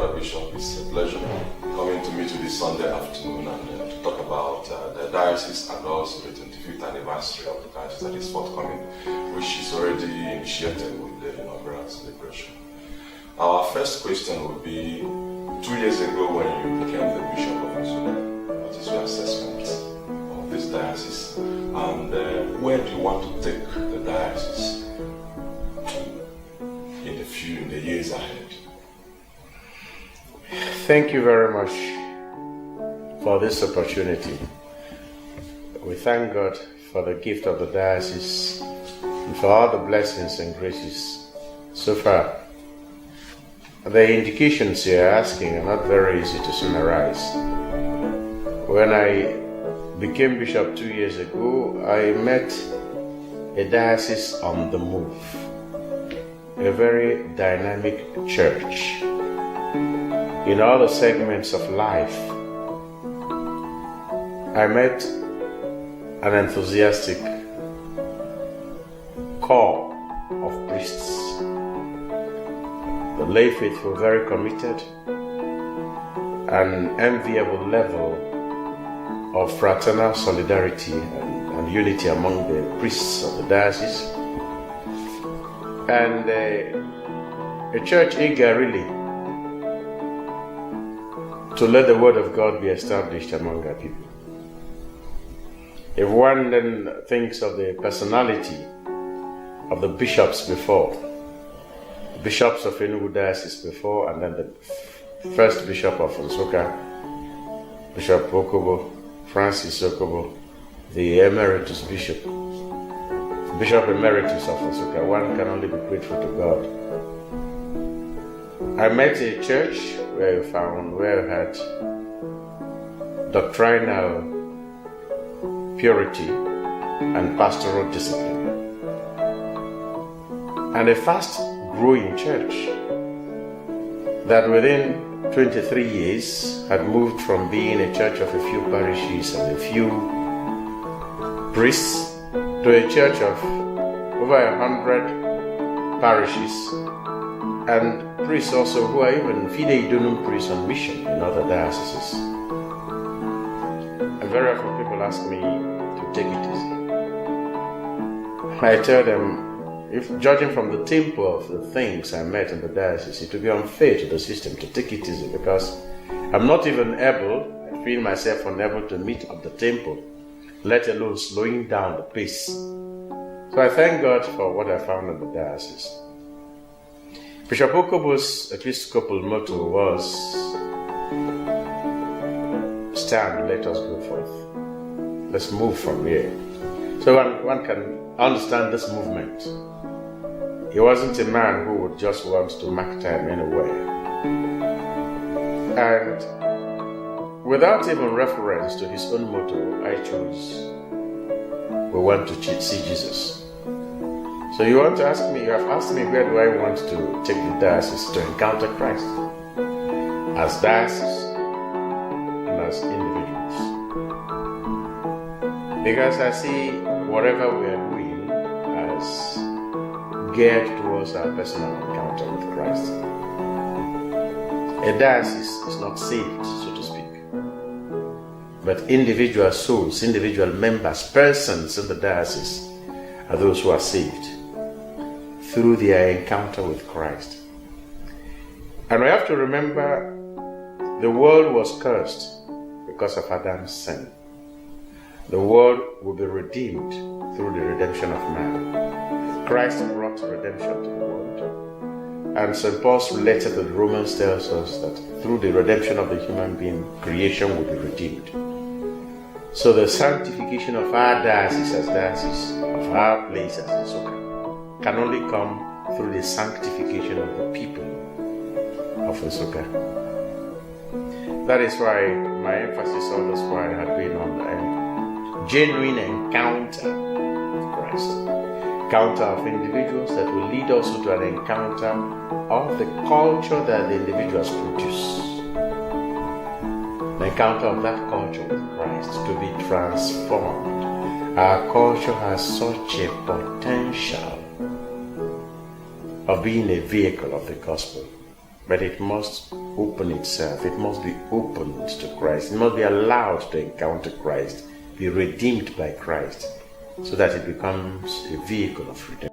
Father Bishop, it's a pleasure coming to meet you this Sunday afternoon and to talk about the diocese and also the 25th anniversary of the diocese that is forthcoming, which is already initiated with the inaugural celebration. Our first question would be, 2 years ago when you became the Bishop of Nsukka, what is your assessment of this diocese and where do you want to take the diocese in the years ahead? Thank you very much for this opportunity. We thank God for the gift of the diocese and for all the blessings and graces so far. The indications you're asking are not very easy to summarize. When I became bishop 2 years ago, I met a diocese on the move, a very dynamic church in all the segments of life. I met an enthusiastic core of priests, the lay faithful very committed, an enviable level of fraternal solidarity and unity among the priests of the diocese, and a church eager really to let the word of God be established among our people. If one then thinks of the personality of the bishops before, the bishops of Enugu Diocese before, and then the first bishop of Nsukka, Bishop Okobo, Francis Okobo, the emeritus bishop, Bishop Emeritus of Nsukka, one can only be grateful to God. I met a church where we had doctrinal purity and pastoral discipline, and a fast-growing church that within 23 years had moved from being a church of a few parishes and a few priests to a church of over 100 parishes and priests also who are even fidei donum priests on mission in other dioceses. And very often people ask me to take it easy. I tell them, if judging from the tempo of the things I met in the diocese, it would be unfair to the system to take it easy because I'm not even able, I feel myself unable to meet up the tempo, let alone slowing down the pace. So I thank God for what I found in the diocese. Bishop Okobo's Episcopal motto was, "Stand, let us go forth. Let's move from here." So one can understand this movement. He wasn't a man who would just want to mark time anywhere. And without even reference to his own motto, I chose, we want to see Jesus. So you have asked me, where do I want to take the diocese to encounter Christ? As diocese and as individuals. Because I see whatever we are doing as geared towards our personal encounter with Christ. A diocese is not saved, so to speak, but individual souls, individual members, persons in the diocese are those who are saved through their encounter with Christ. And we have to remember the world was cursed because of Adam's sin. The world will be redeemed through the redemption of man. Christ brought redemption to the world. And St. Paul's letter to the Romans tells us that through the redemption of the human being, creation will be redeemed. So the sanctification of our diocese as diocese, of our place as Nsukka, can only come through the sanctification of the people of Nsukka. That is why my emphasis all this while had been on the genuine encounter with Christ. Encounter of individuals that will lead also to an encounter of the culture that the individuals produce. The encounter of that culture with Christ to be transformed. Our culture has such a potential of being a vehicle of the gospel. but it must open itself. It must be opened to Christ. It must be allowed to encounter Christ, be redeemed by Christ, so that it becomes a vehicle of redemption.